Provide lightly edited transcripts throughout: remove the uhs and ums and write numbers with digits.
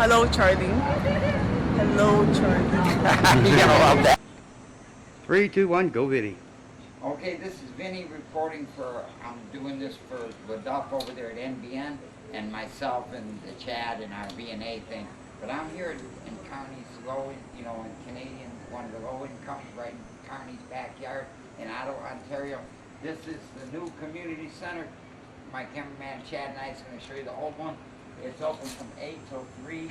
Hello, Charlie. Hello, Charlie. You're gonna love that. 3, 2, 1, go Vinny. Okay, this is Vinny reporting for, I'm doing this for Duff over there at NBN and myself and the Chad and our VNA thing. But I'm here in Kearney's low, you know, in Canadian, one of the low incomes right in Kearney's backyard in Ottawa, Ontario. This is the new community center. My cameraman Chad and I is going to show you the old one. It's open from 8 till 3,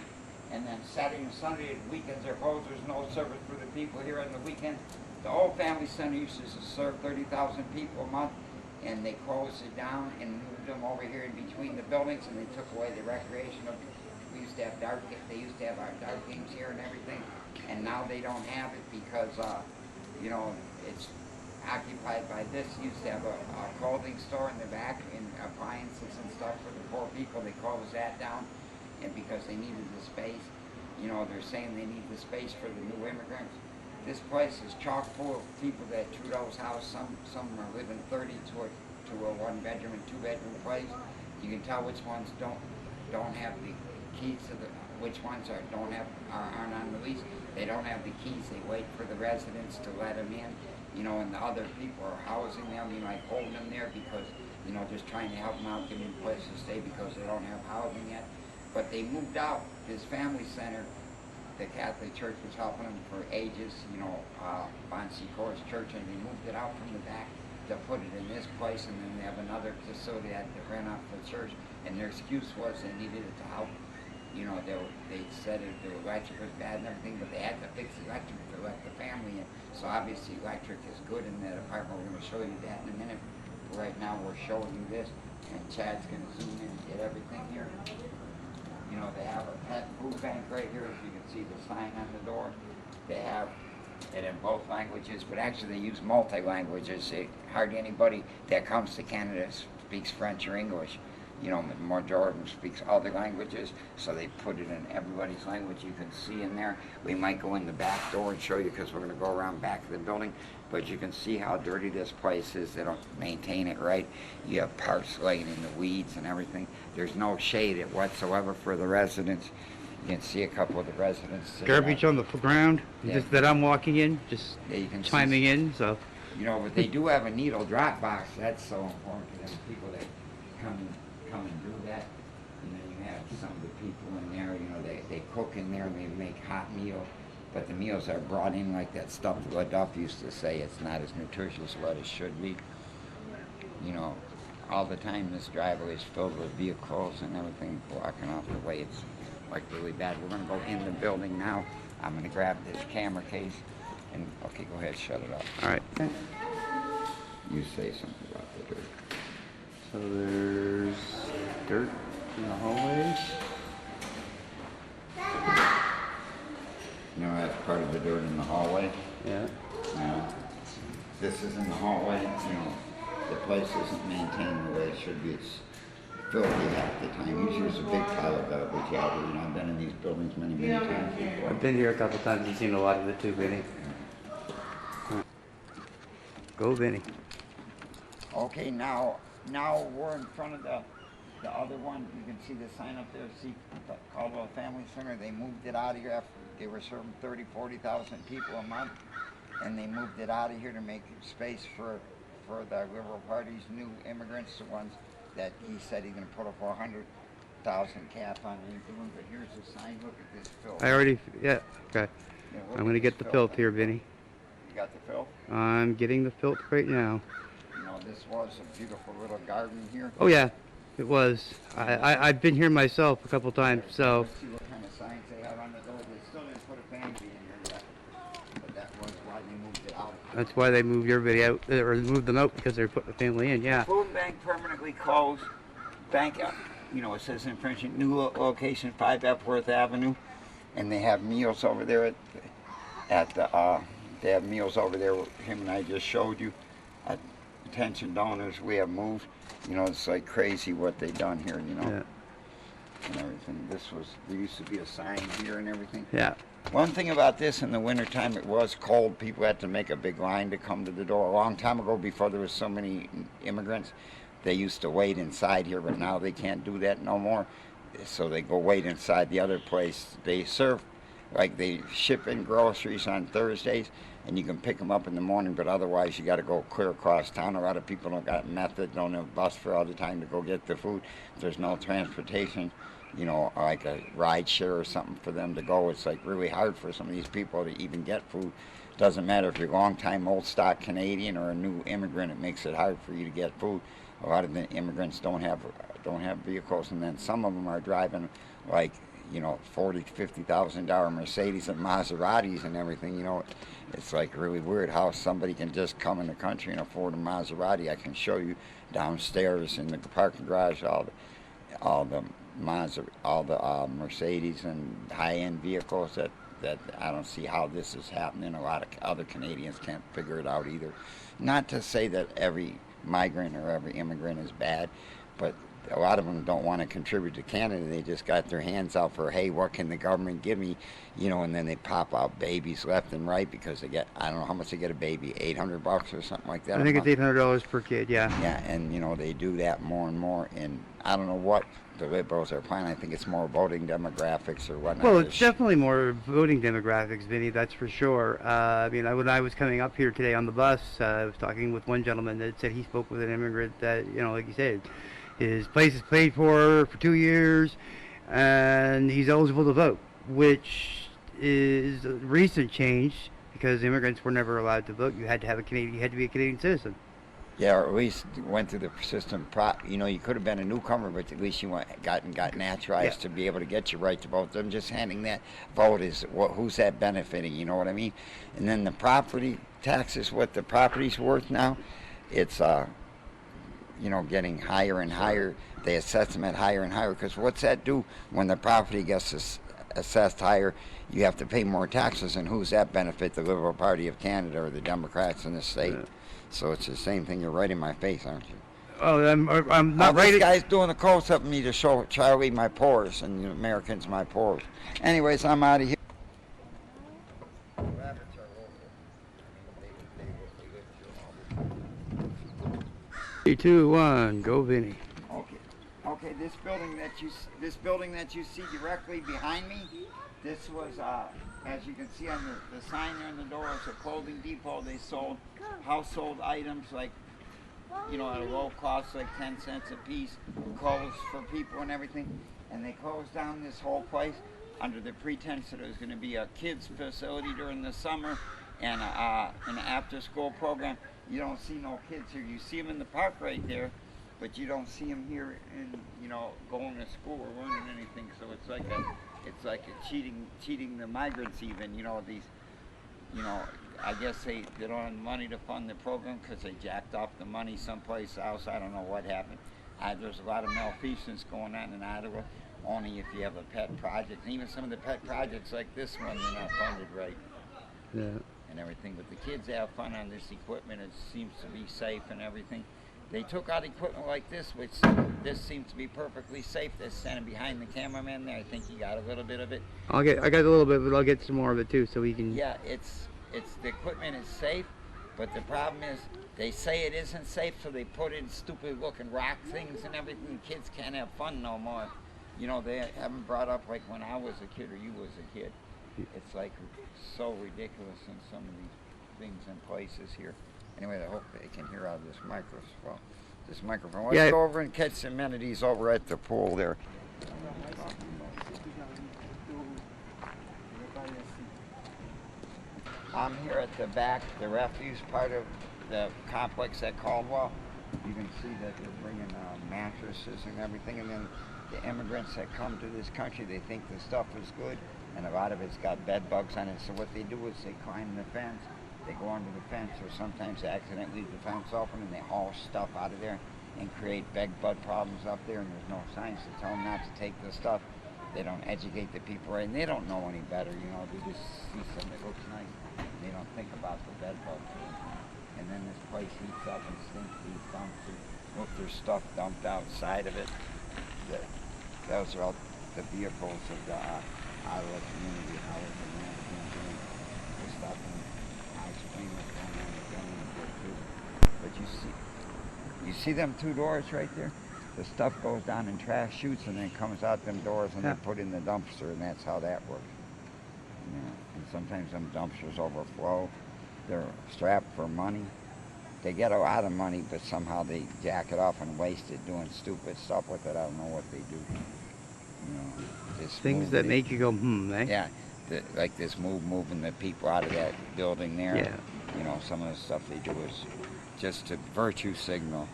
and then Saturday and Sunday, weekends are closed. There's no service for the people here on the weekend. The old family center used to serve 30,000 people a month, and they closed it down and moved them over here in between the buildings, and they took away the recreation of. We used to have they used to have our dart games here and everything, and now they don't have it because, you know, it's occupied by this. Used to have a clothing store in the back and appliances and stuff for the poor people. They closed that down, and because they needed the space, you know, they're saying they need the space for the new immigrants. This place is chock full of people that Trudeau's house. Some are living 30 to a 1-bedroom and 2-bedroom place. You can tell which ones don't have the keys to the, which ones aren't on the lease. They don't have the keys. They wait for the residents to let them in. You know, and the other people are housing them, you know, like holding them there because, you know, just trying to help them out, give them a place to stay because they don't have housing yet. But they moved out. This family center, the Catholic Church was helping them for ages, you know, Bon Secours Church, and they moved it out from the back to put it in this place, and then they have another facility that they ran off the church, and their excuse was they needed it to help. You know, they said the electric was bad and everything, but they had to fix the electric to let the family in. So obviously electric is good in that apartment. We're going to show you that in a minute. Right now we're showing you this, and Chad's going to zoom in and get everything here. You know, they have a pet food bank right here, as you can see the sign on the door. They have it in both languages, but actually they use multi-languages. Hardly anybody that comes to Canada speaks French or English. You know, the majority of them speaks other languages, so they put it in everybody's language. You can see in there. We might go in the back door and show you because we're going to go around back of the building, but you can see how dirty this place is. They don't maintain it right. You have parts laying in the weeds and everything. There's no shade whatsoever for the residents. You can see a couple of the residents. Garbage on the ground, Yeah. just that I'm walking in, just Yeah, you can chiming in, so. You know, but they do have a needle drop box. That's so important to them people that come and do that. And then you have some of the people in there, you know, they cook in there and they make hot meals. But the meals are brought in like that stuff that Duff used to say. It's not as nutritious what it should be. You know, all the time this driveway is filled with vehicles and everything blocking off the way. It's like really bad. We're going to go in the building now. I'm going to grab this camera case and, okay, go ahead, shut it off. All right. You say something about the dirt. So there's dirt in the hallways. You know, that's part of the dirt in the hallway. Yeah. Now, this is in the hallway. You know, the place isn't maintained the way it should be. It's filthy half the time. Usually there's a big pile of garbage out here. You know, I've been in these buildings many times before. I've been here a couple times and seen a lot of it too, Vinny. Go, Vinny. Okay, now we're in front of the other one. You can see the sign up there, see, Caldwell Family Center. They moved it out of here after they were serving 40,000 people a month, and they moved it out of here to make space for the Liberal Party's new immigrants, the ones that he said he's going to put a 400,000 cap on. But here's the sign. Look at this filth. I already, yeah, okay. Yeah, I'm going to get the filth here, Vinny. You got the filth? I'm getting the filth right now. You know, this was a beautiful little garden here. Oh yeah, it was. I've been here myself a couple times, so. Let's see what kind of signs they have on the door. They still didn't put a pantry in here yet, but that was why they moved it out. That's why they moved everybody out, or moved them out because they're putting the family in, yeah. Food bank permanently closed. Bank, you know, it says in French, new location, 5 Epworth Avenue, and they have meals over there they have meals over there. Him and I just showed you. Attention donors, we have moved. You know, it's like crazy what they done here. You know, Yeah. and everything. There used to be a sign here and everything. Yeah. One thing about this, in the wintertime, it was cold. People had to make a big line to come to the door. A long time ago, before there was so many immigrants, they used to wait inside here, but now they can't do that no more. so they go wait inside the other place. They serve, like they ship in groceries on Thursdays, and you can pick them up in the morning, but otherwise you got to go clear across town. A lot of people don't got method, don't have a bus for all the time to go get the food. There's no transportation, you know, like a ride share or something for them to go. It's like really hard for some of these people to even get food. Doesn't matter if you're a long-time old stock Canadian or a new immigrant, it makes it hard for you to get food. A lot of the immigrants don't have vehicles, and then some of them are driving like, you know, $40,000 to $50,000 Mercedes and Maseratis and everything. You know, it's like really weird how somebody can just come in the country and afford a Maserati. I can show you downstairs in the parking garage all the Mercedes and high-end vehicles that I don't see how this is happening. A lot of other Canadians can't figure it out either. Not to say that every migrant or every immigrant is bad, but a lot of them don't want to contribute to Canada. They just got their hands out for, hey, what can the government give me? You know, and then they pop out babies left and right because they get, I don't know how much they get a baby, $800 or something like that. I think it's $800 per kid, yeah. Yeah, and you know, they do that more and more, and I don't know what the Liberals are planning. I think it's more voting demographics or whatnot. Well, it's definitely more voting demographics, Vinny, that's for sure. I mean, when I was coming up here today on the bus, I was talking with one gentleman that said he spoke with an immigrant that, you know, like you said, his place is paid for 2 years, and he's eligible to vote, which is a recent change because immigrants were never allowed to vote. You had to have you had to be a Canadian citizen. Yeah, or at least went through the system. You know, you could have been a newcomer, but at least you got naturalized to be able to get your right to vote. Them just handing that vote is who's that benefiting? You know what I mean? And then the property taxes, what the property's worth now, it's you know, getting higher and higher. They assess them at higher and higher, because what's that do when the property gets assessed higher? You have to pay more taxes, and who's that benefit? The Liberal Party of Canada or the Democrats in the state? Yeah. So it's the same thing. You're right in my face, aren't you? Oh, I'm not right. This guy's doing a close-up of me to show Charlie my pores and the Americans my pores. Anyways, I'm out of here. 3, 2, 1, go Vinny. Okay. This building that you see directly behind me, this was as you can see on the sign there on the door, it's a clothing depot. They sold household items like, you know, at a low cost, like 10 cents a piece, clothes for people and everything. And they closed down this whole place under the pretense that it was going to be a kids facility during the summer and an after-school program. You don't see no kids here. You see them in the park right there, but you don't see them here in, you know, going to school or learning anything. So it's like a cheating the migrants even. You know, these, you know, I guess they don't have money to fund the program because they jacked off the money someplace else. I don't know what happened. There's a lot of malfeasance going on in Ottawa, only if you have a pet project. And even some of the pet projects like this one, they're not funded right. Yeah. And everything, but the kids have fun on this equipment. It seems to be safe and everything. They took out equipment like this, which this seems to be perfectly safe. They're standing behind the cameraman there. I think he got a little bit of it. I got a little bit, but I'll get some more of it too, so we can. Yeah, it's the equipment is safe, but the problem is they say it isn't safe, so they put in stupid-looking rock things and everything. Kids can't have fun no more. You know, they haven't brought up like when I was a kid or you was a kid. It's like so ridiculous in some of these things and places here. Anyway, I hope they can hear out of this microphone. Let's go over and catch some amenities over at the pool there. I'm here at the back, the refuse part of the complex at Caldwell. You can see that they're bringing mattresses and everything, and then the immigrants that come to this country, they think the stuff is good, and a lot of it's got bed bugs on it. So what they do is they climb the fence, they go under the fence, or sometimes they accidentally leave the fence open and they haul stuff out of there and create bed bug problems up there, and there's no signs to tell them not to take the stuff. They don't educate the people right, and they don't know any better, you know. They just see something that looks nice, and they don't think about the bed bugs. And then this place heats up and stinks. These dumpsters, look, there's stuff dumped outside of it. Those are all the vehicles of the Ottawa community, Ottawa campaign. There's stuff and I explain what's going on with them and get too. But you see them two doors right there? the stuff goes down in trash chutes and then comes out them doors and Yeah. they put in the dumpster, and that's how that works. And sometimes them dumpsters overflow. They're strapped for money. They get a lot of money, but somehow they jack it off and waste it doing stupid stuff with it. I don't know what they do. This Things that make you go, eh? Yeah, like this moving the people out of that building there. Yeah. Some of the stuff they do is just to virtue signal.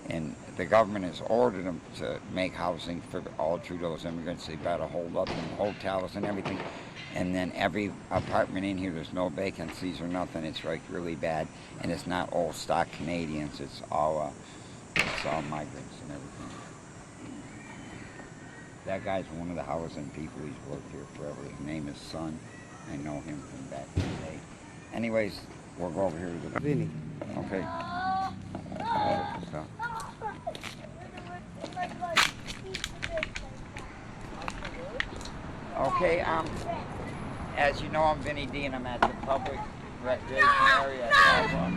And the government has ordered them to make housing for all Trudeau's immigrants. They better hold up in hotels and everything. And then every apartment in here, there's no vacancies or nothing. It's like really bad. And it's not all stock Canadians. It's all migrants and everything. That guy's one of the housing people. He's worked here forever. His name is Son. I know him from back in the day. Anyways, we'll go over here to the... Vinny. Okay. Okay, as you know, I'm Vinny D, and I'm at the public recreation area at Ottawa.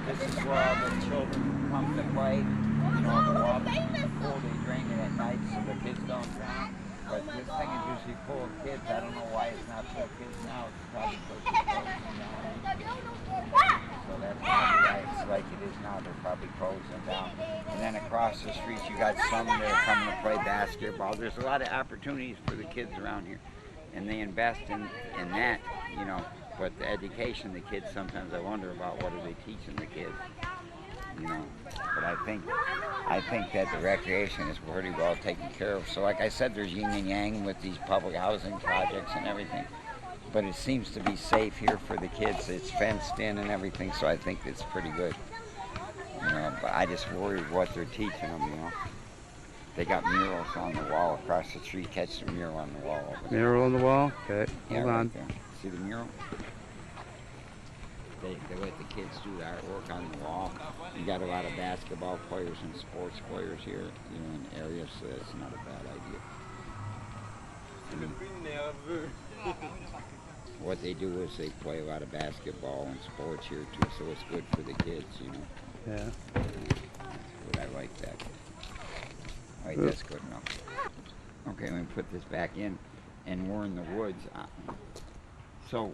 This is where all the children come to play. The water's full, they drain it at night so the kids don't drown. But this thing is usually full of kids. I don't know why it's not full of kids now. It's probably because it's closing down. So that's probably why it's like it is now. They're probably closing down. And then across the street, you got some that are coming to play basketball. There's a lot of opportunities for the kids around here. And they invest in that, But the education of the kids, sometimes I wonder about what are they teaching the kids. But I think that the recreation is pretty well taken care of. So like I said, there's yin and yang with these public housing projects and everything. But it seems to be safe here for the kids. It's fenced in and everything, so I think it's pretty good. But I just worry what they're teaching them, They got murals on the wall across the street. Catch the mural on the wall over there. Mural on the wall? Okay, hold on. Right there. See the mural? They let the kids do the artwork on the wall. You got a lot of basketball players and sports players here, in the area, so that's not a bad idea. What they do is they play a lot of basketball and sports here too, so it's good for the kids, Yeah. But I like that. All right, that's good enough. Okay, let me put this back in, and we're in the woods. So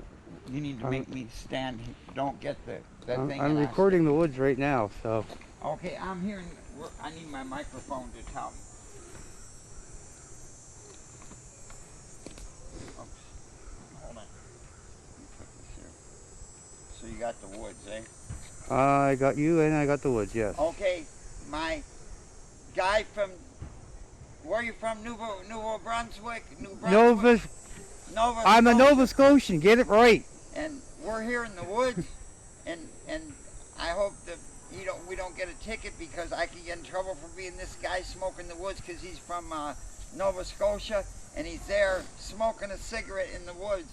you need to make me stand. Don't get that thing. I'm recording the woods right now, so. Okay, I'm hearing. I need my microphone to tell me. Oops. Hold on. Let me put this here. So you got the woods, eh? I got you and I got the woods, yes. Okay, my guy from. Where are you from? New Brunswick? New Brunswick? Nova I'm a Scotia. Nova Scotian, get it right. And we're here in the woods, and I hope that we don't get a ticket because I could get in trouble for being this guy smoking in the woods because he's from Nova Scotia and he's there smoking a cigarette in the woods,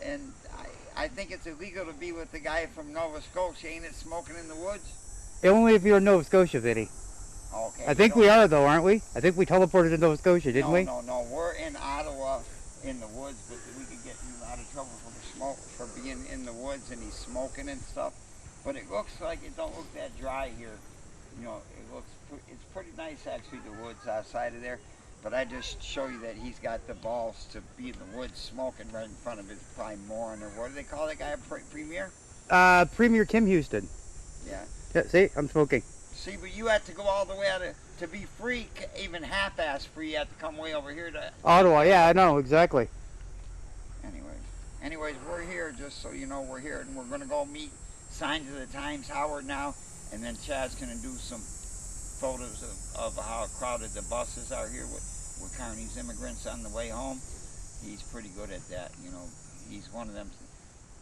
and I think it's illegal to be with the guy from Nova Scotia, ain't it, smoking in the woods? Only if you're in Nova Scotia, Vinny. Okay. I think we are though, aren't we? I think we teleported to Nova Scotia, didn't we? No, we're in Ottawa in the woods, but we could get in a lot of trouble for being in the woods and he's smoking and stuff. But it looks like it don't look that dry here. It's pretty nice actually, the woods outside of there. But I just show you that he's got the balls to be in the woods smoking right in front of his prime moron, or what do they call that guy, Premier? Premier Tim Houston. Yeah. Yeah, see, I'm smoking. See, but you have to go all the way out to be free, even half-ass free, you have to come way over here to... Ottawa, yeah, I know, exactly. Anyways, we're here, just so you know we're here, and we're going to go meet Signs of the Times Howard now, and then Chad's going to do some photos of how crowded the buses are here with Kearney's immigrants on the way home. He's pretty good at that, He's one of them,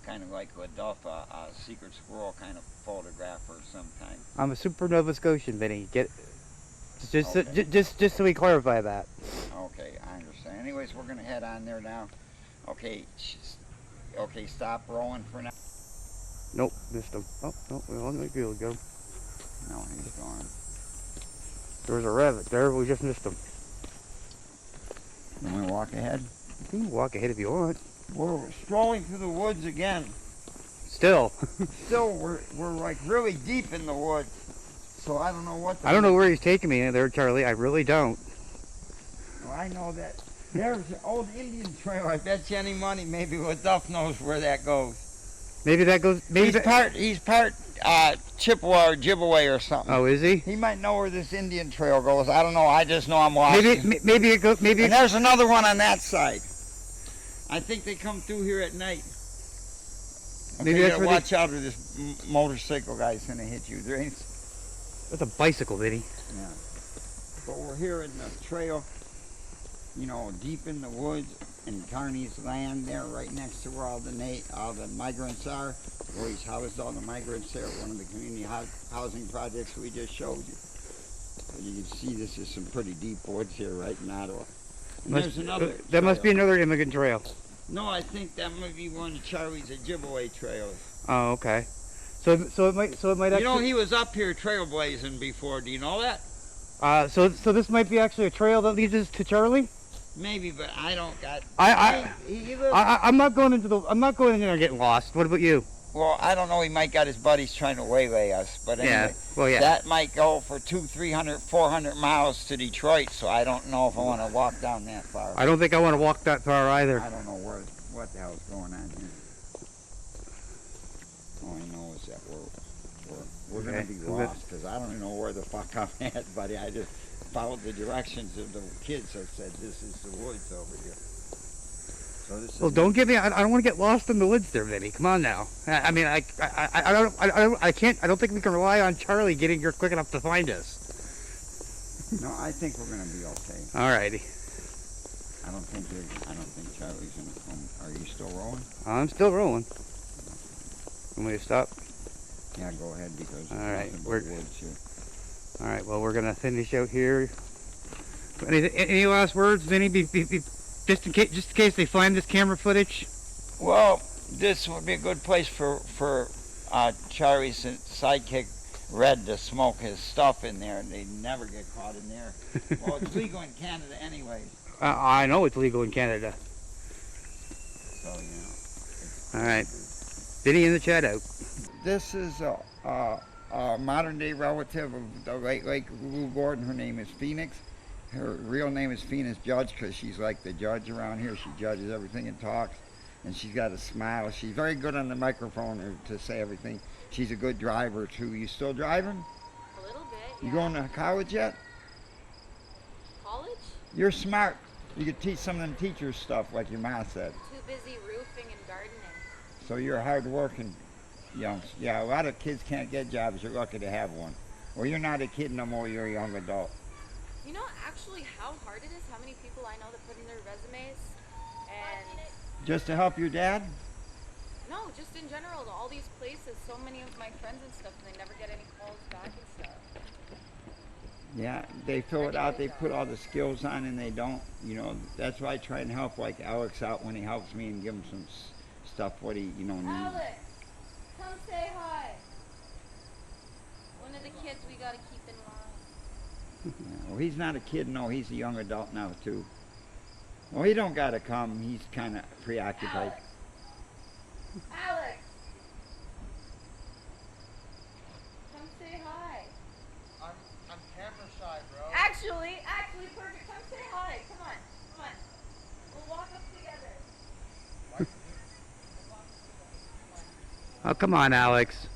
kind of like LaDuff, a secret squirrel kind of photographer sometimes. I'm a super Nova Scotian, Vinny. Just so we clarify that. Okay, I understand. Anyways, we're going to head on there now. Okay, stop rolling for now. Nope, missed him. Oh, no, we want to go. No, he's gone. There was a rabbit there, but we just missed him. You want to walk ahead? You can walk ahead if you want. We're strolling through the woods again. Still. Still, we're like really deep in the woods. So I don't know what. I don't know where he's taking me there, Charlie. I really don't. Well, I know that there's an old Indian trail. I bet you any money, maybe Duff knows where that goes. Maybe that goes. Maybe He's part Chippewa or Ojibwe or something. Oh, is he? He might know where this Indian trail goes. I don't know. I just know I'm watching. Maybe it goes. Maybe. And there's another one on that side. I think they come through here at night. Maybe that's where watch out, or this motorcycle guy's gonna hit you. That's a bicycle, Vinny. Yeah. But we're here in the trail, you know, deep in the woods, in Carney's land there, right next to where all the migrants are, where he's housed all the migrants there, one of the community housing projects we just showed you. So you can see this is some pretty deep woods here, right in Ottawa. And there's another That must be another immigrant trail. No, I think that might be one of Charlie's Ojibwe trails. Oh, okay. So it might actually. You know, he was up here trailblazing before. Do you know that? So this might be actually a trail that leads us to Charlie. Maybe, but I don't got. I'm not going into I'm not going in there and getting lost. What about you? Well, I don't know. He might got his buddies trying to waylay us, but anyway. Yeah. Well, yeah. That might go for 200, 300, 400 miles to Detroit. So I don't know if I want to walk down that far. I don't think I want to walk that far either. I don't know what the hell's going on here. All I know is that we're gonna be lost, because I don't even know where the fuck I'm at, buddy. I just followed the directions of the kids that said this is the woods over here. So this Well, don't get me. I don't want to get lost in the woods there, Vinny. Come on now. I mean, I can't. I don't think we can rely on Charlie getting here quick enough to find us. No, I think we're gonna be okay. Alrighty. I don't think Charlie's gonna come. Are you still rolling? I'm still rolling. Want me to stop? Yeah, go ahead, because all right, we're woods here. All right. Well, we're gonna finish out here. Any last words, Vinny? Just in case they find this camera footage. Well, this would be a good place for Charlie's sidekick Red to smoke his stuff in there, and they'd never get caught in there. Well, it's legal in Canada anyway. I know it's legal in Canada. So, you know. All right. Vinny in the chat out. This is a modern-day relative of the late Lou Gordon. Her name is Phoenix. Her real name is Phoenix Judge, because she's like the judge around here. She judges everything and talks, and she's got a smile. She's very good on the microphone to say everything. She's a good driver, too. You still driving? A little bit, yeah. You going to college yet? College? You're smart. You could teach some of them teachers stuff, like your ma said. Too busy roofing and gardening. So you're hard working. Yeah, a lot of kids can't get jobs. You're lucky to have one. Well, you're not a kid no more. You're a young adult. You know actually how hard it is, how many people I know that put in their resumes, and Just to help your dad? no, just in general, all these places, so many of my friends and stuff, and they never get any calls back and stuff. Yeah, they fill it out. They put all the skills on, and they don't. You know, that's why I try and help like Alex out when he helps me, and give him some stuff what he needs. Alex, come say hi. One of the kids we gotta keep in mind. Yeah, well, he's not a kid, no. He's a young adult now too. Well, he don't gotta come. He's kind of preoccupied. Alex, come say hi. I'm camera shy, bro. Actually, perfect. Come say hi. Come on. We'll walk up together. Oh, come on, Alex.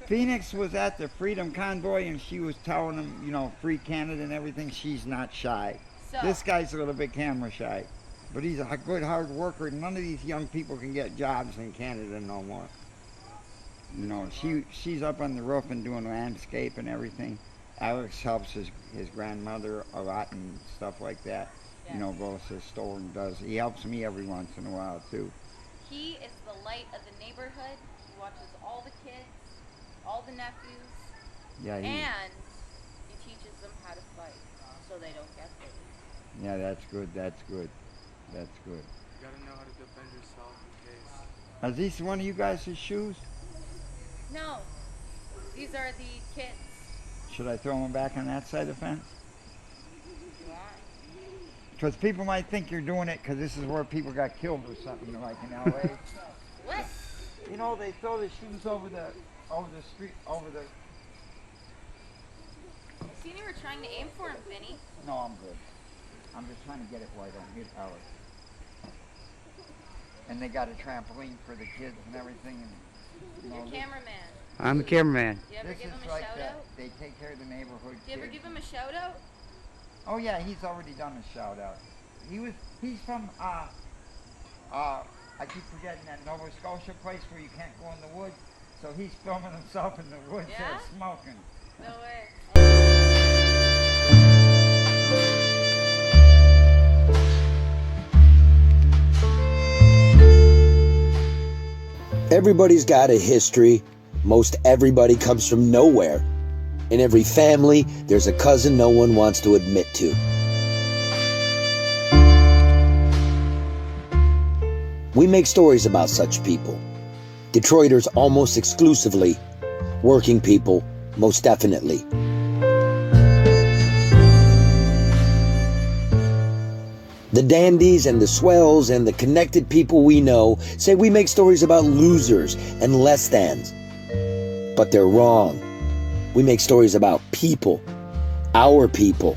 Phoenix was at the Freedom Convoy, and she was telling him, you know, free Canada and everything. She's not shy. So, This guy's a little bit camera shy, but he's a good hard worker. None of these young people can get jobs in Canada no more. You know, she's up on the roof and doing landscape and everything. Alex helps his grandmother a lot and stuff like that. yeah. You know, goes to the store and does. He helps me every once in a while too. He is the light of the neighborhood. He watches all the kids, all the nephews, Yeah, and he teaches them how to fight so they don't get bullied. yeah, that's good. That's good. That's good. You gotta know how to defend yourself in case. Are these one of you guys' shoes? No, these are the kids. Should I throw them back on that side of the fence? You want? Because people might think you're doing it because this is where people got killed or something, like in L.A. What? You know, they throw the shoes over the street, over the... I seen you were trying to aim for him, Vinny. No, I'm good. I'm just trying to get it where I don't hit Alex. And they got a trampoline for the kids and everything. And, you know, You're cameraman. I'm the cameraman. You ever this give is him a like shout that. out? They take care of the neighborhood Do you ever kids. give him a shout out? Oh yeah, he's already done a shout out. He's from I keep forgetting that Nova Scotia place where you can't go in the woods. So he's filming himself in the woods Yeah? there smoking. No way. Everybody's got a history. Most everybody comes from nowhere. In every family, there's a cousin no one wants to admit to. We make stories about such people. Detroiters almost exclusively. Working people, most definitely. The dandies and the swells and the connected people we know say we make stories about losers and less thans. But they're wrong. We make stories about people. Our people.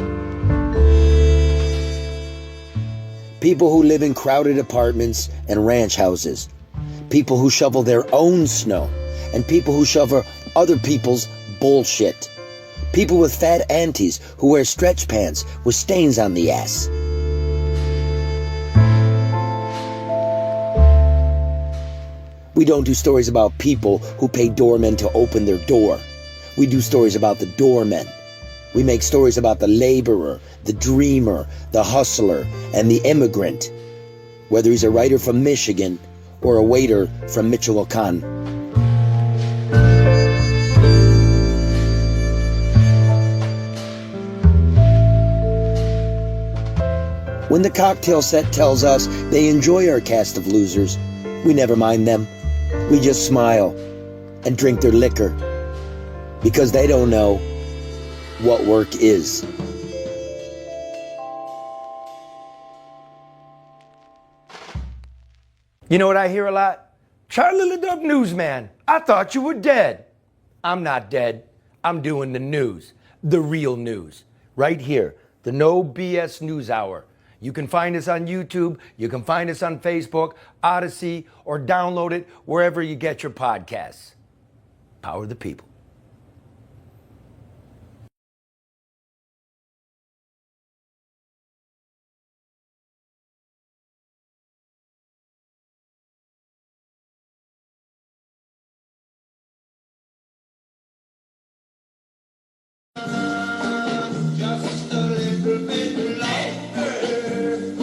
People who live in crowded apartments and ranch houses. People who shovel their own snow. And people who shovel other people's bullshit. People with fat aunties who wear stretch pants with stains on the ass. We don't do stories about people who pay doormen to open their door. We do stories about the doormen. We make stories about the laborer, the dreamer, the hustler, and the immigrant, whether he's a writer from Michigan or a waiter from Michoacan. When the cocktail set tells us they enjoy our cast of losers, we never mind them. We just smile and drink their liquor because they don't know what work is. You know what I hear a lot? Charlie LeDub Newsman, I thought you were dead. I'm not dead. I'm doing the news, the real news, right here, the No BS News Hour. You can find us on YouTube, you can find us on Facebook, Odyssey, or download it wherever you get your podcasts. Power the people. Just a little bit longer.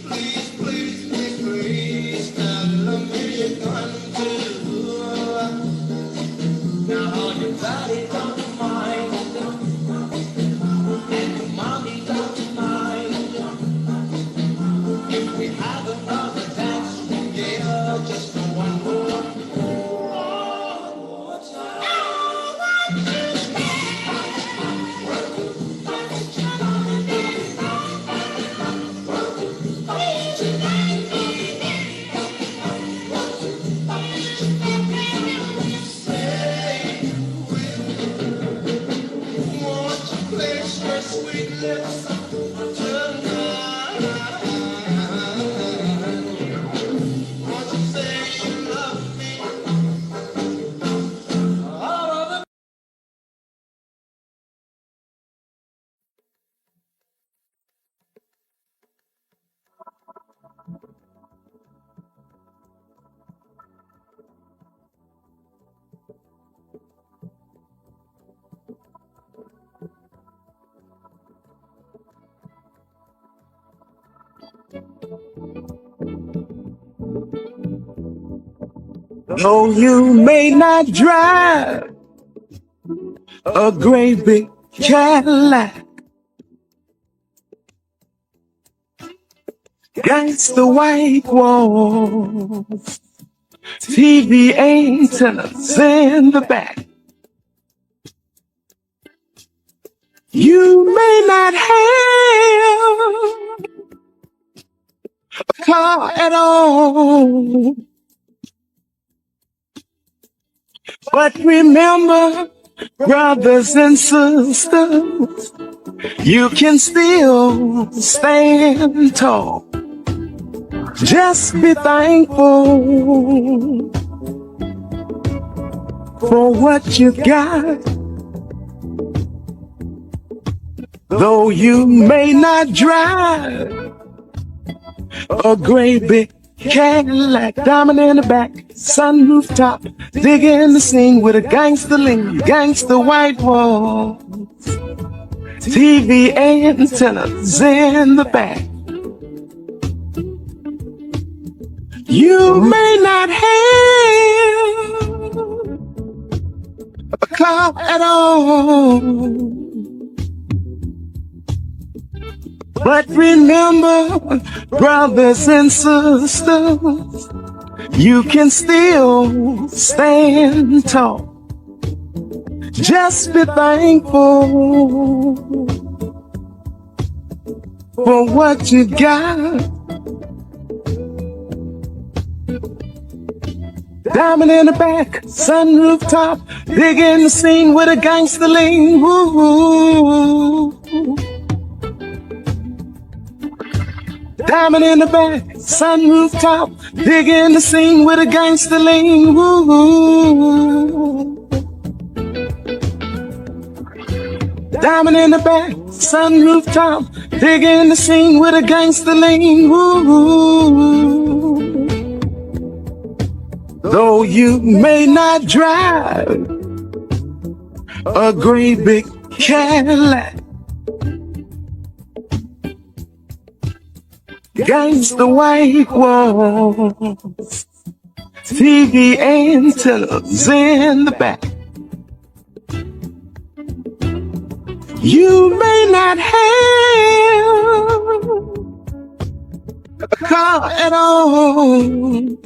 Please, please, please, please, tell me you're going to. Now all your body's on your mind, and your mommy's on your mind. If we have another dance, yeah, just for one more time. No, you may not drive a great big Cadillac. Against the white walls, TV antennas in the back. You may not have a car at all. But remember, brothers and sisters, you can still stand tall. Just be thankful for what you got. Though you may not drive a great big Cadillac, diamond in the back, sunroof top, digging the scene with a gangster lean, gangster white wall, TV antennas in the back. You may not have a car at all, but remember, brothers and sisters, you can still stand tall. Just be thankful for what you got. Diamond in the back, sunroof top, digging the scene with a gangster lean. Woo. Diamond in the back, sunroof top, digging the scene with a gangster lean. Woo. Diamond in the back, sunroof top, digging the scene with a gangster lean. Woo. Though you may not drive a great big Cadillac, gangsta white walls, TV antennas in the back. You may not have a car at all,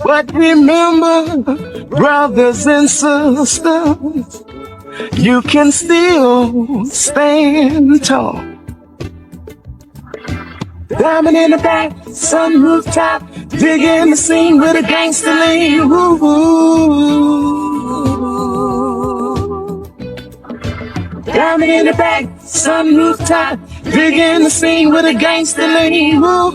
but remember, brothers and sisters, you can still stand tall. Diamond in the back, sunroof top, digging the scene with a gangster lean. Woo. Diamond in the back, sunroof top, digging the scene with a gangster lean. Woo.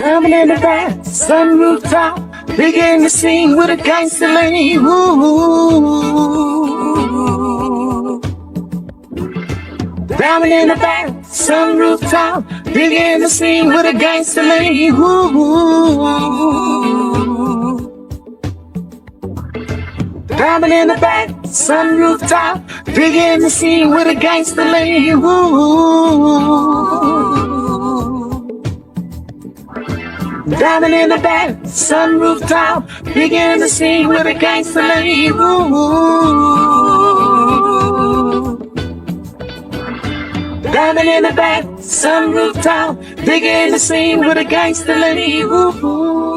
Coming in the back, sun rooftop, begin the scene with a gangster lady. Ooh. Diamond in the back, sun rooftop, begin the scene with a gangster lady. Ooh. Diamond in the back, sun rooftop, begin the scene with a gangster lady. Ooh. Diamond in the back, sun rooftop, begin the scene with a gangster lady. Ooh. Diamond in the back, sun rooftop, begin the scene with a gangster lady. Ooh.